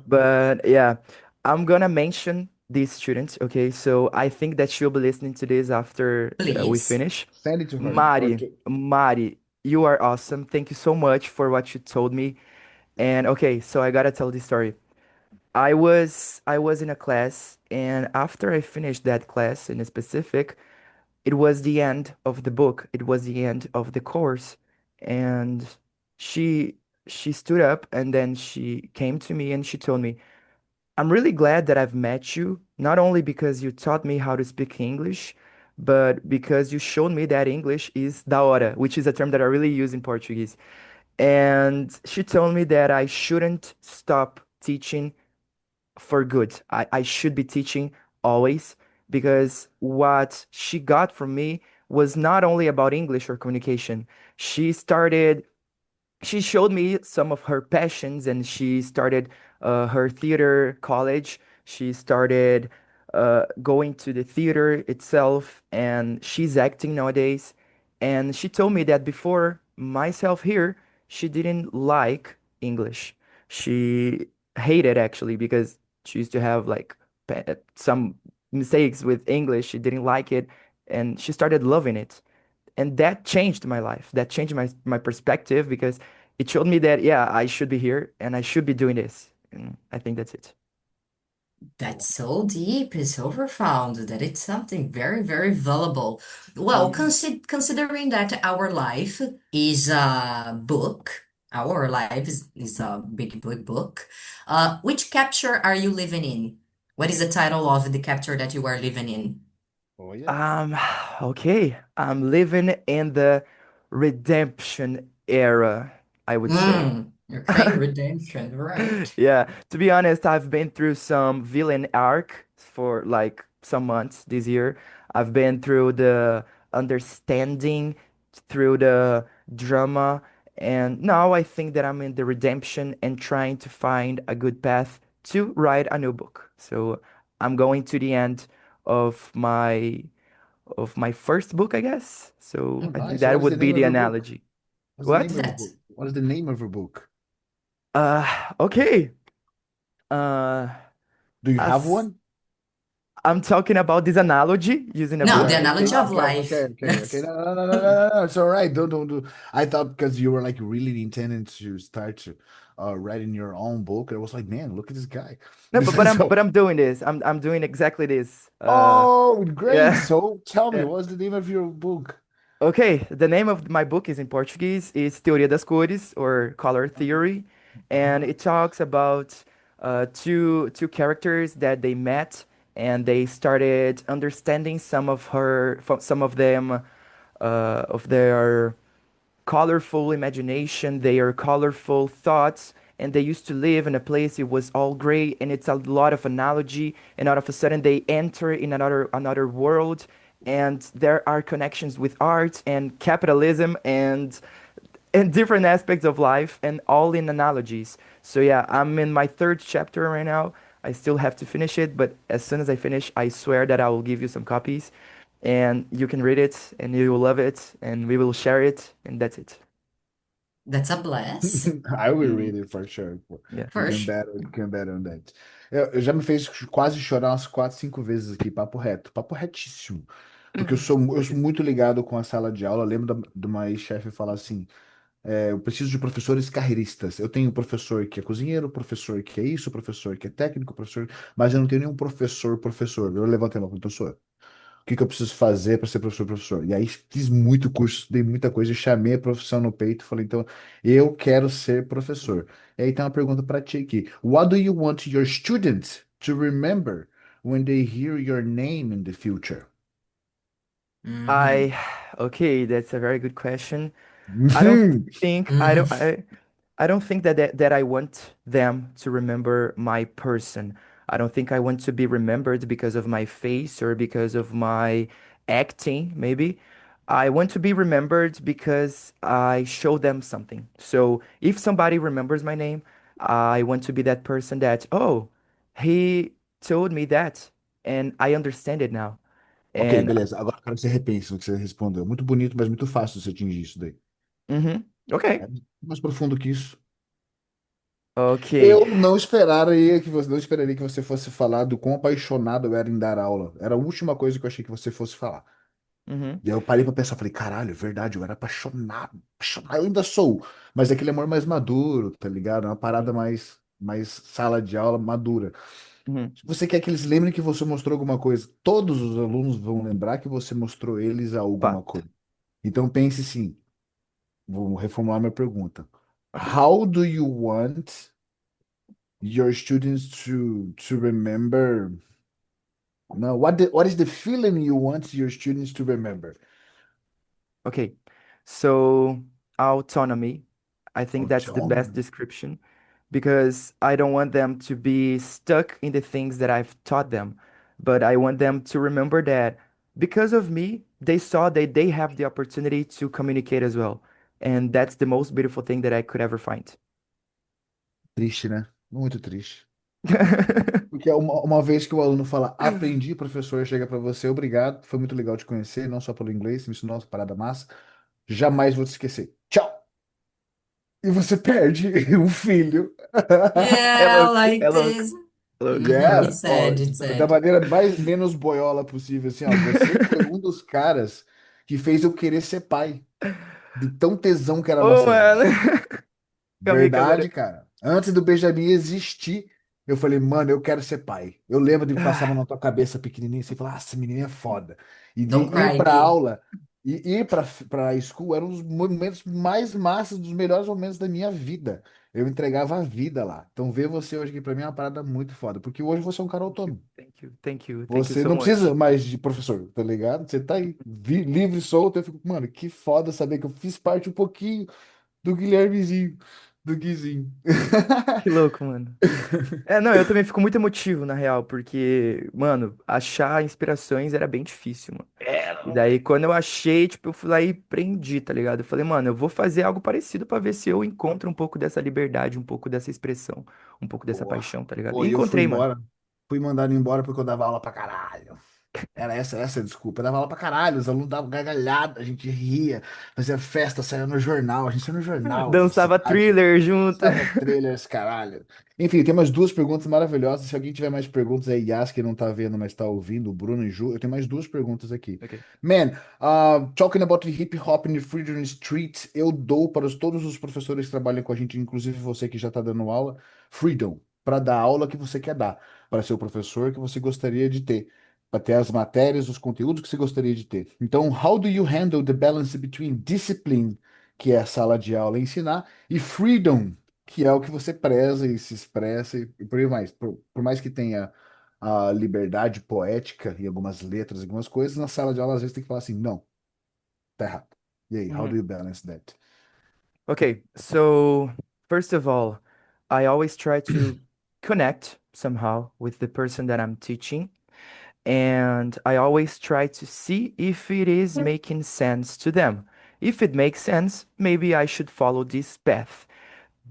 B: But yeah, I'm gonna mention these students. Okay, so I think that she'll be listening to this after we
C: Please.
B: finish.
A: Send it to her. Or
B: Mari,
A: to...
B: Mari. You are awesome. Thank you so much for what you told me. And okay, so I gotta tell this story. I was in a class, and after I finished that class in a specific, it was the end of the book. It was the end of the course. And she she stood up and then she came to me and she told me, I'm really glad that I've met you, not only because you taught me how to speak English, but because you showed me that English is da hora, which is a term that I really use in Portuguese. And she told me that I shouldn't stop teaching for good. I should be teaching always because what she got from me was not only about English or communication. She started she showed me some of her passions and she started her theater college. She started going to the theater itself and she's acting nowadays. And she told me that before myself here, she didn't like English. She hated actually because she used to have like some mistakes with English. She didn't like it and she started loving it, and that changed my life. That changed my perspective because it showed me that yeah, I should be here and I should be doing this. And I think that's it.
C: That's so deep, it's so profound that it's something very, very valuable. Well,
A: Yeah.
C: considering that our life is a book, our life is a big, big book. Which chapter are you living in? What is the title of the chapter that you are living in?
A: Oh yeah.
B: Um, okay, I'm living in the redemption era, I would say.
C: Okay, redemption, right.
B: Yeah, to be honest, I've been through some villain arc for like some months this year. I've been through the understanding, through the drama, and now I think that I'm in the redemption and trying to find a good path to write a new book. So I'm going to the end of my first book, I guess.
A: Oh,
B: So I think
A: nice.
B: that
A: What is the
B: would be
A: name of
B: the
A: your book?
B: analogy.
A: What's the name
B: What?
A: of your book?
C: That's
A: What is the name of your book?
B: Okay. Uh,
A: Do you have
B: as
A: one?
B: I'm talking about this analogy using a
C: no, the
A: Yeah.
B: book.
C: analogy of
A: Okay. Okay.
C: life.
A: Okay. Okay. No. No. No. No. No. No. No. It's all right. Don't do. I thought because you were like really intending to start to writing your own book. I was like, man, look at this guy.
B: No, but I'm
A: So,
B: but I'm doing this. I'm doing exactly this.
A: oh, great.
B: Yeah.
A: So tell me,
B: Yeah.
A: what's the name of your book?
B: Okay, the name of my book is in Portuguese. It's Teoria das Cores, or Color Theory, and
A: Uh-huh.
B: it talks about two characters that they met and they started understanding some of them of their colorful imagination, their colorful thoughts, and they used to live in a place it was all gray and it's a lot of analogy, and all of a sudden they enter in another world, and there are connections with art and capitalism and different aspects of life and all in analogies. So yeah, I'm in my third chapter right now. I still have to finish it, but as soon as I finish, I swear that I will give you some copies and you can read it and you will love it and we will share it and that's it.
C: That's a bless.
A: I will read
B: Mm,
A: it for sure.
B: yeah.
C: First.
A: You can bet on that. Já me fez quase chorar umas quatro, cinco vezes aqui, papo reto, papo retíssimo. Porque eu sou
B: Okay.
A: muito ligado com a sala de aula. Eu lembro de uma ex-chefe falar assim: eu preciso de professores carreiristas. Eu tenho professor que é cozinheiro, professor que é isso, professor que é técnico, professor, mas eu não tenho nenhum professor. Eu levantei a mão, professor. O que que eu preciso fazer para ser professor? E aí fiz muito curso, estudei muita coisa, chamei a profissão no peito, falei, então, eu quero ser professor. E aí tem uma pergunta para ti aqui. What do you want your students to remember when they hear your name in the future?
C: Mm-hmm.
B: I okay, that's a very good question. I don't think
C: Mm-hmm.
B: I don't think that I want them to remember my person. I don't think I want to be remembered because of my face or because of my acting, maybe. I want to be remembered because I show them something. So if somebody remembers my name, I want to be that person that, oh, he told me that and I understand it now.
A: Ok,
B: And
A: beleza. Agora eu quero que você repense no que você respondeu. Muito bonito, mas muito fácil você atingir isso daí.
B: okay.
A: É mais profundo que isso.
B: Okay.
A: Eu não esperaria que você fosse falar do quão apaixonado eu era em dar aula. Era a última coisa que eu achei que você fosse falar.
B: Uhum.
A: E aí eu parei pra pensar, falei, caralho, é verdade, eu era apaixonado, apaixonado, eu ainda sou, mas é aquele amor mais maduro, tá ligado? É uma parada
B: Sim.
A: mais sala de aula madura.
B: Uhum.
A: Se você quer que eles lembrem que você mostrou alguma coisa, todos os alunos vão lembrar que você mostrou eles alguma
B: Fato.
A: coisa. Então pense assim, vou reformular minha pergunta. How do you want your students to remember? No, what is the feeling you want your students to remember?
B: Okay. So, autonomy, I think that's the best
A: Autonomy.
B: description because I don't want them to be stuck in the things that I've taught them, but I want them to remember that because of me, they saw that they have the opportunity to communicate as well. And that's the most beautiful thing that I could ever find.
A: Triste, né? Muito triste. Porque uma vez que o aluno fala aprendi, o professor chega para você, obrigado, foi muito legal te conhecer, não só pelo inglês, me ensinou uma parada massa, jamais vou te esquecer. Tchau! E você perde um filho.
B: É
C: Yeah,
B: louco, é
C: like
B: louco,
C: this.
B: é louco.
C: Mhm,
A: Yeah,
C: it's
A: ó,
C: sad, it's
A: da
C: sad.
A: maneira mais menos boiola possível, assim, ó, você foi um dos caras que fez eu querer ser pai, de tão tesão que era a
B: Oh,
A: nossa
B: mano.
A: vida.
B: Calma aí que agora.
A: Verdade, cara. Antes do Benjamin existir, eu falei, mano, eu quero ser pai. Eu lembro de que passava na
B: Ah,
A: tua cabeça pequenininha, você falava, ah, essa menina é foda. E de
C: Don't
A: ir
C: cry,
A: pra
C: Gui.
A: aula, e ir pra school, eram os momentos mais massas, dos melhores momentos da minha vida. Eu entregava a vida lá. Então, ver você hoje aqui pra mim é uma parada muito foda, porque hoje você é um cara
B: thank you,
A: autônomo.
B: thank you, thank you, thank you
A: Você
B: so
A: não precisa
B: much.
A: mais de professor, tá ligado? Você tá aí, livre, solto. Eu fico, mano, que foda saber que eu fiz parte um pouquinho do Guilhermezinho, do Guizinho.
B: Que louco, mano. É, não, eu também fico muito emotivo, na real, porque, mano, achar inspirações era bem difícil, mano.
A: É,
B: E
A: não.
B: daí, quando eu achei, tipo, eu fui lá e prendi, tá ligado? Eu falei, mano, eu vou fazer algo parecido pra ver se eu encontro um pouco dessa liberdade, um pouco dessa expressão, um pouco dessa
A: Pô,
B: paixão, tá ligado?
A: pô,
B: E
A: e eu fui
B: encontrei, mano.
A: embora. Fui mandado embora porque eu dava aula pra caralho. Era essa a desculpa. Eu dava aula pra caralho, os alunos davam gargalhada, a gente ria, fazia festa, saía no jornal, a gente saía no jornal da
B: Dançava
A: cidade,
B: thriller junto.
A: estava trailers, caralho. Enfim, tem mais duas perguntas maravilhosas. Se alguém tiver mais perguntas aí, Yas, que não tá vendo, mas tá ouvindo, o Bruno e Ju, eu tenho mais duas perguntas aqui.
B: Ok.
A: Man, talking about the hip hop and the freedom street, eu dou para todos os professores que trabalham com a gente, inclusive você que já tá dando aula, freedom, para dar a aula que você quer dar, para ser o professor que você gostaria de ter para ter as matérias, os conteúdos que você gostaria de ter. Então, how do you handle the balance between discipline, que é a sala de aula e ensinar, e freedom, que é o que você preza e se expressa e por aí mais. Por mais que tenha a liberdade poética e algumas letras, algumas coisas, na sala de aula às vezes tem que falar assim, não, tá errado. E aí, how do
B: Mhm.
A: you balance that?
B: Okay, so first of all, I always try to connect somehow with the person that I'm teaching. And I always try to see if it is making sense to them. If it makes sense, maybe I should follow this path.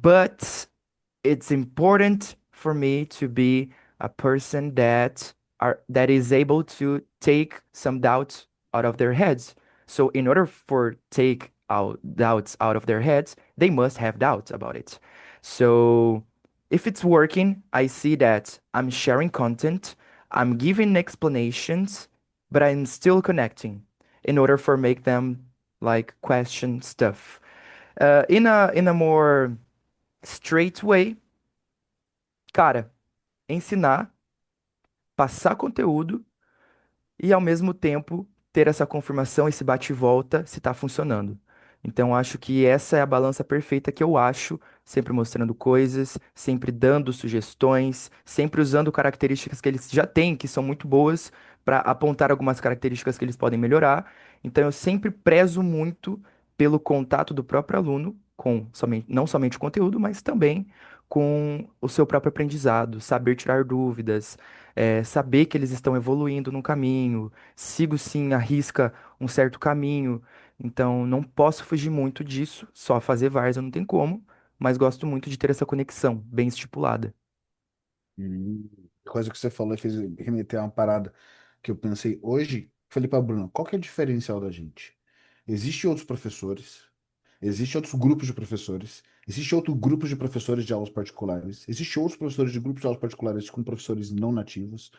B: But it's important for me to be a person that is able to take some doubts out of their heads. So in order for take out doubts out of their heads, they must have doubts about it. So if it's working, I see that I'm sharing content, I'm giving explanations, but I'm still connecting in order for make them like question stuff. In a more straight way, cara, ensinar, passar conteúdo e ao mesmo tempo ter essa confirmação, esse bate e volta se tá funcionando. Então acho que essa é a balança perfeita que eu acho, sempre mostrando coisas, sempre dando sugestões, sempre usando características que eles já têm, que são muito boas, para apontar algumas características que eles podem melhorar. Então eu sempre prezo muito pelo contato do próprio aluno com somente, não somente o conteúdo, mas também com o seu próprio aprendizado, saber tirar dúvidas, saber que eles estão evoluindo no caminho, sigo sim à risca um certo caminho, então não posso fugir muito disso, só fazer várzea não tem como, mas gosto muito de ter essa conexão bem estipulada.
A: Hum, Coisa que você falou fez remeter a uma parada que eu pensei hoje. Falei para Bruno, qual que é o diferencial da gente? Existem outros professores, existem outros grupos de professores, existem outros grupos de professores de aulas particulares, existem outros professores de grupos de aulas particulares com professores não nativos,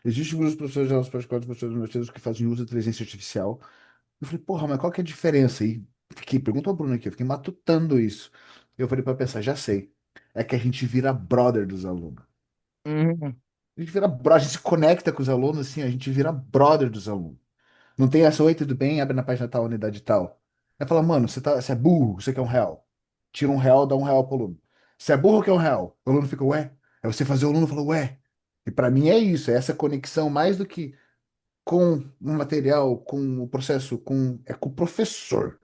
A: existem grupos de professores de aulas particulares, professores não nativos que fazem uso da inteligência artificial. Eu falei, porra, mas qual que é a diferença? E fiquei, pergunta ao Bruno aqui, eu fiquei matutando isso. Eu falei pra pensar, já sei. É que a gente vira brother dos alunos.
B: Uhum.
A: A gente vira brother, a gente se conecta com os alunos, assim, a gente vira brother dos alunos. Não tem essa, oi, tudo bem? Abre na página tal, unidade tal. Aí fala, mano, você é burro, você quer um real. Tira um real, dá um real pro aluno. Você é burro, quer um real. O aluno fica, ué. Aí você fazer o aluno fala, ué. E pra mim é isso, é essa conexão mais do que com o material, com o processo, é com o professor.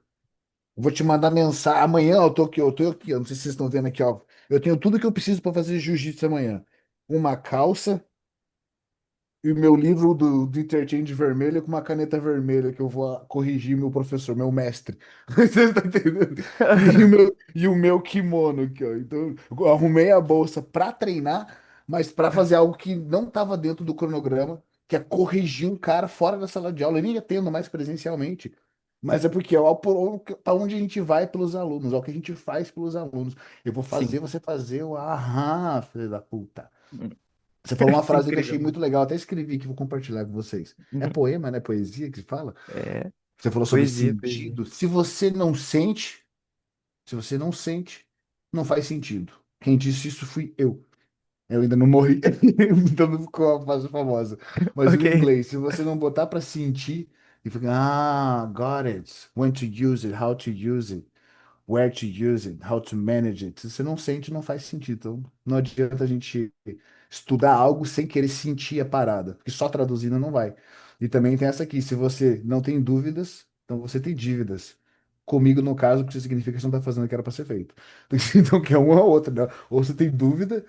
A: Eu vou te mandar mensagem. Amanhã eu tô aqui, ó. Não sei se vocês estão vendo aqui, ó. Eu tenho tudo que eu preciso para fazer jiu-jitsu amanhã. Uma calça e o meu livro do Interchange vermelho com uma caneta vermelha que eu vou corrigir meu professor, meu mestre. Você está entendendo? E o meu kimono aqui, ó. Então, eu arrumei a bolsa para treinar, mas para fazer algo que não estava dentro do cronograma, que é corrigir um cara fora da sala de aula. Eu nem atendo mais presencialmente. Mas é porque é para onde a gente vai pelos alunos, é o que a gente faz pelos alunos. Eu vou fazer
B: Sim.
A: você fazer o aham, filho da puta. Você falou uma frase que eu achei
B: Incrível.
A: muito legal, até escrevi aqui, vou compartilhar com vocês. É
B: Uhum.
A: poema, né? Poesia que se fala.
B: É,
A: Você falou sobre
B: poesia, poesia.
A: sentido. Se você não sente, não faz sentido. Quem disse isso fui eu. Eu ainda não morri, então não ficou a frase famosa. Mas o
B: Ok.
A: inglês, se você não botar para sentir e ficar, got it. When to use it, how to use it, where to use it, how to manage it. Se você não sente, não faz sentido. Então, não adianta a gente estudar algo sem querer sentir a parada, porque só traduzindo não vai. E também tem essa aqui, se você não tem dúvidas, então você tem dívidas. Comigo, no caso, porque isso significa que você não está fazendo o que era para ser feito. Então, que é uma ou outra, né? Ou você tem dúvida,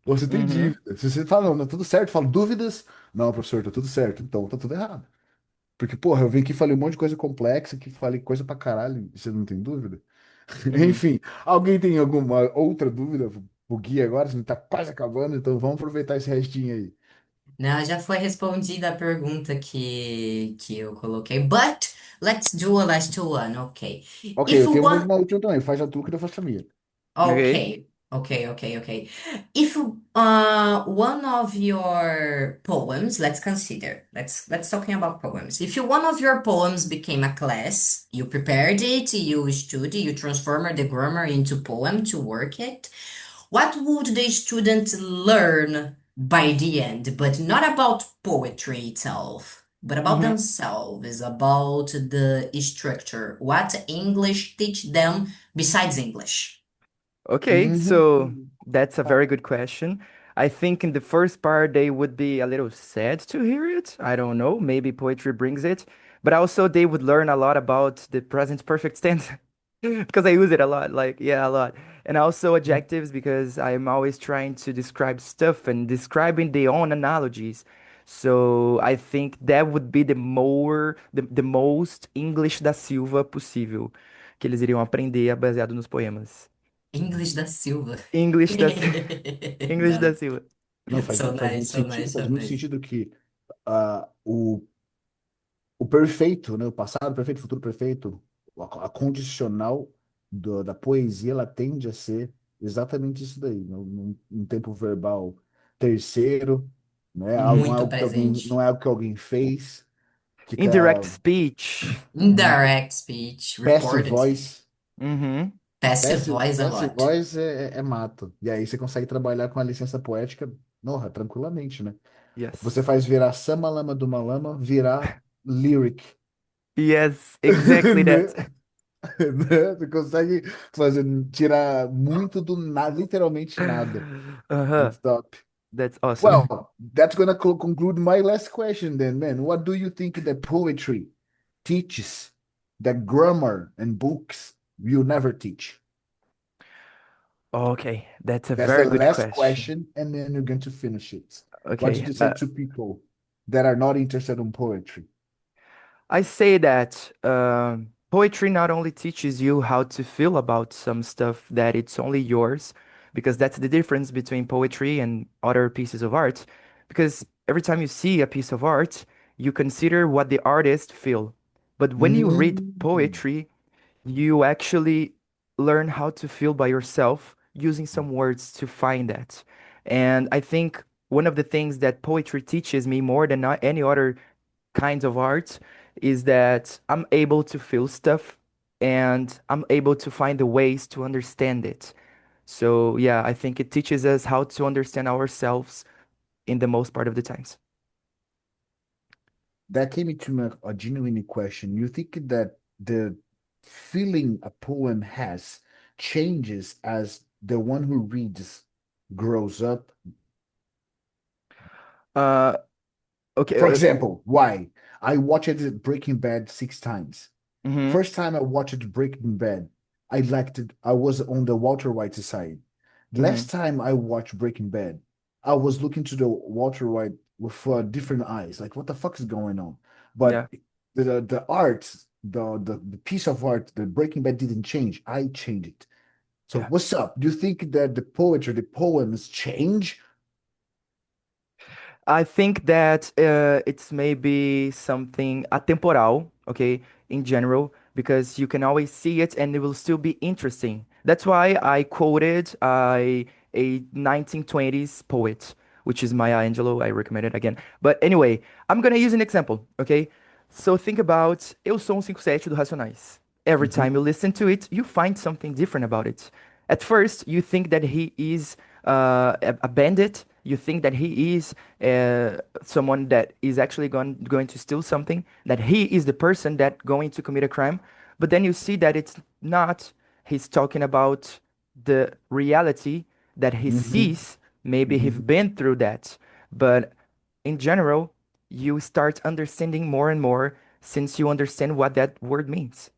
A: ou você tem
B: Uhum.
A: dívida. Se você fala, não, tá tudo certo, eu falo dúvidas, não, professor, tá tudo certo. Então, tá tudo errado. Porque, porra, eu vim aqui e falei um monte de coisa complexa, que falei coisa pra caralho, e você não tem dúvida?
B: Uhum.
A: Enfim, alguém tem alguma outra dúvida? O guia agora, a gente tá quase acabando, então vamos aproveitar esse restinho aí.
C: Não, já foi respondida a pergunta que eu coloquei. But let's do a last one, ok.
A: Ok,
C: If
A: eu tenho
C: one
A: uma última também, faz a tua que eu faço a minha.
B: Ok.
C: Okay, okay. If one of your poems, let's consider, let's talking about poems. If one of your poems became a class, you prepared it, you studied, you transformed the grammar into poem to work it. What would the students learn by the end? But not about poetry itself, but about
B: Uhum.
C: themselves, about the structure. What English teach them besides English?
B: Okay, so
A: Uhum.
B: that's a very good question. I think in the first part they would be a little sad to hear it. I don't know, maybe poetry brings it, but also they would learn a lot about the present perfect tense because I use it a lot, like yeah, a lot. And also adjectives because I'm always trying to describe stuff and describing their own analogies. So I think that would be the most English da Silva possível que eles iriam aprender baseado nos poemas.
C: English da Silva.
B: English da, English da
C: Não.
B: Silva.
A: Não, faz,
C: So
A: faz
C: nice,
A: muito
C: so
A: sentido,
C: nice,
A: faz
C: so
A: muito
C: nice.
A: sentido que o perfeito, né, o passado perfeito, o futuro perfeito, a condicional da poesia, ela tende a ser exatamente isso daí, num tempo verbal terceiro, né? Não é
C: Muito
A: algo que alguém, não
C: presente.
A: é algo que alguém fez,
B: Indirect
A: fica
B: speech.
C: Indirect speech,
A: passive
C: reported speech.
A: voice.
B: Uhum.
C: Passive
A: Passive,
C: voice a
A: passive
C: lot.
A: voice é mato. E aí você consegue trabalhar com a licença poética, norra, tranquilamente, né? Você
B: Yes.
A: faz virar Samalama do Malama virar lyric.
B: Yes, exactly
A: Né?
B: that.
A: Né? Você consegue fazer, tirar muito do nada, literalmente nada.
B: Uh-huh.
A: It's top.
B: That's awesome.
A: Well, that's gonna conclude my last question then, man. What do you think that poetry teaches that grammar and books will never teach?
B: Okay, that's a
A: That's
B: very
A: the
B: good
A: last
B: question.
A: question, and then you're going to finish it. What did
B: Okay.
A: you say to people that are not interested in poetry?
B: I say that poetry not only teaches you how to feel about some stuff that it's only yours, because that's the difference between poetry and other pieces of art. Because every time you see a piece of art, you consider what the artist feel. But when you read
A: Mm.
B: poetry, you actually learn how to feel by yourself using some words to find that. And I think one of the things that poetry teaches me more than any other kinds of art is that I'm able to feel stuff and I'm able to find the ways to understand it. So yeah, I think it teaches us how to understand ourselves in the most part of the times.
A: That came into a genuine question. You think that the feeling a poem has changes as the one who reads grows up?
B: Uh, okay.
A: For example, why? I watched Breaking Bad 6 times.
B: Mhm,
A: First time I watched Breaking Bad, I liked it. I was on the Walter White side. The
B: mhm.
A: last time I watched Breaking Bad, I was looking to the Walter White with different eyes. Like, what the fuck is going on?
B: Yeah,
A: But the art, the piece of art, the Breaking Bad didn't change. I changed it. So
B: yeah.
A: what's up? Do you think that the poetry, the poems change?
B: I think that it's maybe something atemporal, okay, in general, because you can always see it and it will still be interesting. That's why I quoted a 1920s poet, which is Maya Angelou. I recommend it again. But anyway, I'm gonna use an example, okay? So think about Eu Sou um 57 do Racionais. Every time
A: Mhm,
B: you listen to it, you find something different about it. At first, you think that he is a bandit. You think that he is someone that is actually going to steal something, that he is the person that going to commit a crime. But then you see that it's not. He's talking about the reality that he
A: mhm,
B: sees. Maybe he's
A: mhm,
B: been through that. But in general, you start understanding more and more since you understand what that word means.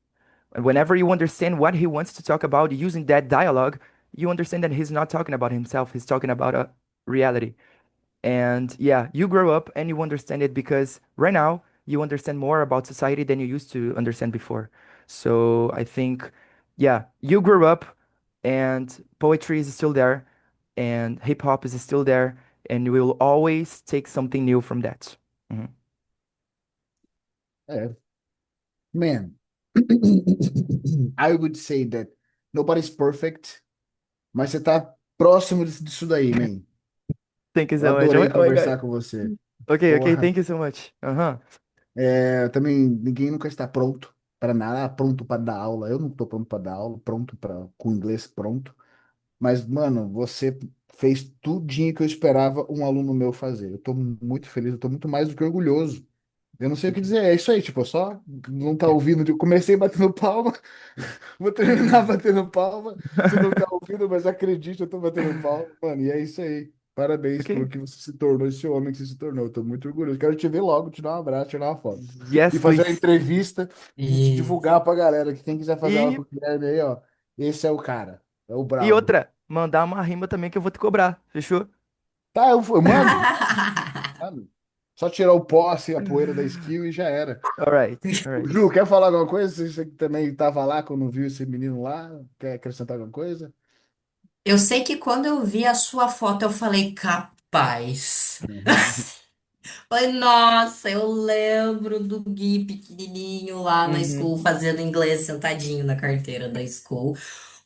B: And whenever you understand what he wants to talk about using that dialogue, you understand that he's not talking about himself, he's talking about a reality. And yeah, you grow up and you understand it because right now you understand more about society than you used to understand before. So I think, yeah, you grew up and poetry is still there and hip hop is still there and we will always take something new from that. Mhm.
A: é, man, I would say that nobody's perfect, mas você tá próximo disso daí, man.
B: Thank you
A: Eu
B: so much.
A: adorei
B: Oh my God.
A: conversar com você.
B: Okay, okay,
A: Porra.
B: thank you so much. Uh-huh.
A: Também ninguém nunca está pronto para nada, pronto para dar aula. Eu não estou pronto para dar aula, pronto para com inglês pronto. Mas, mano, você fez tudinho que eu esperava um aluno meu fazer. Eu estou muito feliz, eu estou muito mais do que orgulhoso. Eu não sei o que
B: Thank you.
A: dizer, é isso aí, tipo, eu só não tá ouvindo. Eu comecei batendo palma, vou terminar batendo palma. Você não tá ouvindo, mas acredite, eu tô batendo palma, mano, e é isso aí. Parabéns pelo
B: Okay.
A: que você se tornou, esse homem que você se tornou. Eu tô muito orgulhoso. Quero te ver logo, te dar um abraço, tirar uma foto. E
B: Yes,
A: fazer uma
B: please.
A: entrevista e te
C: Isso.
A: divulgar pra galera que quem quiser fazer aula
B: E,
A: com o Guilherme aí, ó, esse é o cara, é o
B: e
A: brabo.
B: outra, mandar uma rima também que eu vou te cobrar, fechou?
A: Tá, eu mando, mando. Só tirar o pó, assim, a poeira da skill e já era.
B: Alright, alright.
A: Ju, quer falar alguma coisa? Você que também estava lá quando viu esse menino lá, quer acrescentar alguma coisa?
C: Eu sei que quando eu vi a sua foto, eu falei, capaz. Falei, nossa, eu lembro do Gui pequenininho lá na
B: Uhum.
C: school fazendo inglês sentadinho na carteira da school,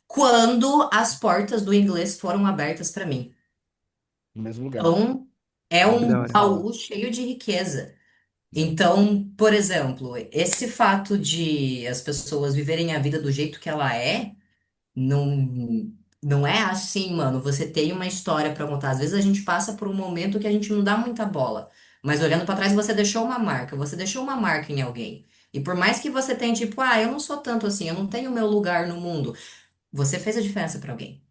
C: quando as portas do inglês foram abertas para mim.
A: No mesmo lugar.
C: Então, é
B: Que
C: um
B: da hora.
C: baú cheio de riqueza. Então, por exemplo, esse fato de as pessoas viverem a vida do jeito que ela é, não, não é assim, mano. Você tem uma história pra contar. Às vezes a gente passa por um momento que a gente não dá muita bola. Mas olhando pra trás, você deixou uma marca. Você deixou uma marca em alguém. E por mais que você tenha, tipo, ah, eu não sou tanto assim, eu não tenho meu lugar no mundo. Você fez a diferença pra alguém.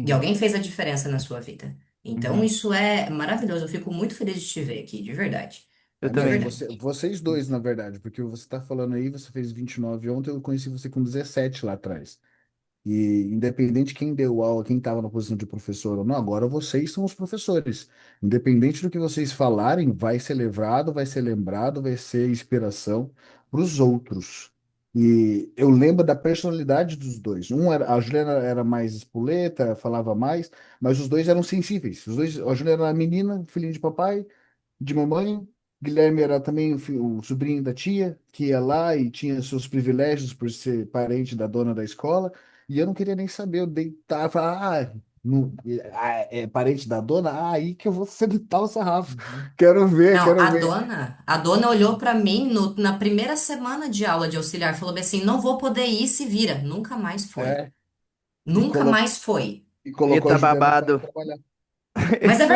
C: E
B: Sim.
C: alguém fez a diferença na sua vida. Então,
B: Uhum.
C: isso é maravilhoso. Eu fico muito feliz de te ver aqui, de verdade.
B: Eu
C: De
A: Man,
B: também.
C: verdade.
A: vocês dois, na verdade, porque você está falando aí, você fez 29 ontem, eu conheci você com 17 lá atrás. E independente quem deu aula, quem estava na posição de professor ou não, agora vocês são os professores. Independente do que vocês falarem, vai ser levado, vai ser lembrado, vai ser inspiração para os outros. E eu lembro da personalidade dos dois. A Juliana era mais espoleta, falava mais, mas os dois eram sensíveis. Os dois, a Juliana era menina, filhinha de papai, de mamãe. Guilherme era também o sobrinho da tia, que ia lá e tinha seus privilégios por ser parente da dona da escola. E eu não queria nem saber, eu deitava, É parente da dona? Ah, aí que eu vou sentar o sarrafo.
C: Uhum.
A: Quero ver,
C: Não,
A: quero ver.
C: a dona olhou pra mim na primeira semana de aula de auxiliar, falou bem assim, não vou poder ir, se vira. Nunca mais foi.
A: É, e,
C: Nunca
A: colo
C: mais foi.
A: e colocou a
B: Eita
A: Juliana para
B: babado.
A: trabalhar.
C: Mas
A: Não,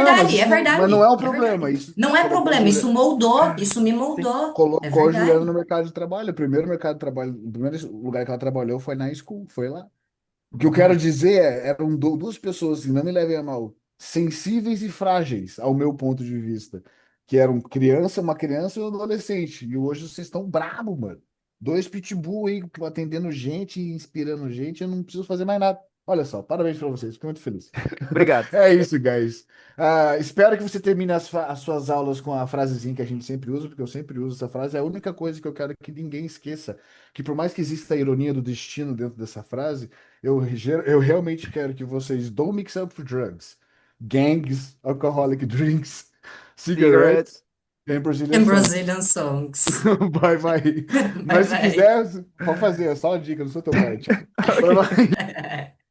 A: mas mas não é um
C: é
A: problema.
C: verdade.
A: Isso
C: Não é
A: colocou a
C: problema,
A: Juliana,
C: isso me
B: Sim.
C: moldou. É
A: colocou a Juliana no
C: verdade.
A: mercado de trabalho. O primeiro mercado de trabalho, o primeiro lugar que ela trabalhou foi na school, foi lá. O que eu quero
C: Uhum.
A: dizer eram duas pessoas, e não me levem a mal, sensíveis e frágeis, ao meu ponto de vista, que eram uma criança e um adolescente. E hoje vocês estão bravos, mano. Dois pitbull aí atendendo gente e inspirando gente, eu não preciso fazer mais nada. Olha só, parabéns pra vocês, fico muito feliz.
B: Obrigado.
A: É isso, guys. Espero que você termine as suas aulas com a frasezinha que a gente sempre usa, porque eu sempre uso essa frase. É a única coisa que eu quero que ninguém esqueça, que por mais que exista a ironia do destino dentro dessa frase, eu realmente quero que vocês don't mix up drugs, gangs, alcoholic drinks, cigarettes
B: Cigarettes.
A: and Brazilian
C: And
A: songs.
C: Brazilian songs.
A: Bye, bye.
C: Bye
A: Mas se
C: bye.
A: quiser, pode fazer, é só uma dica, não sou teu pai. Tchau. Bye, bye.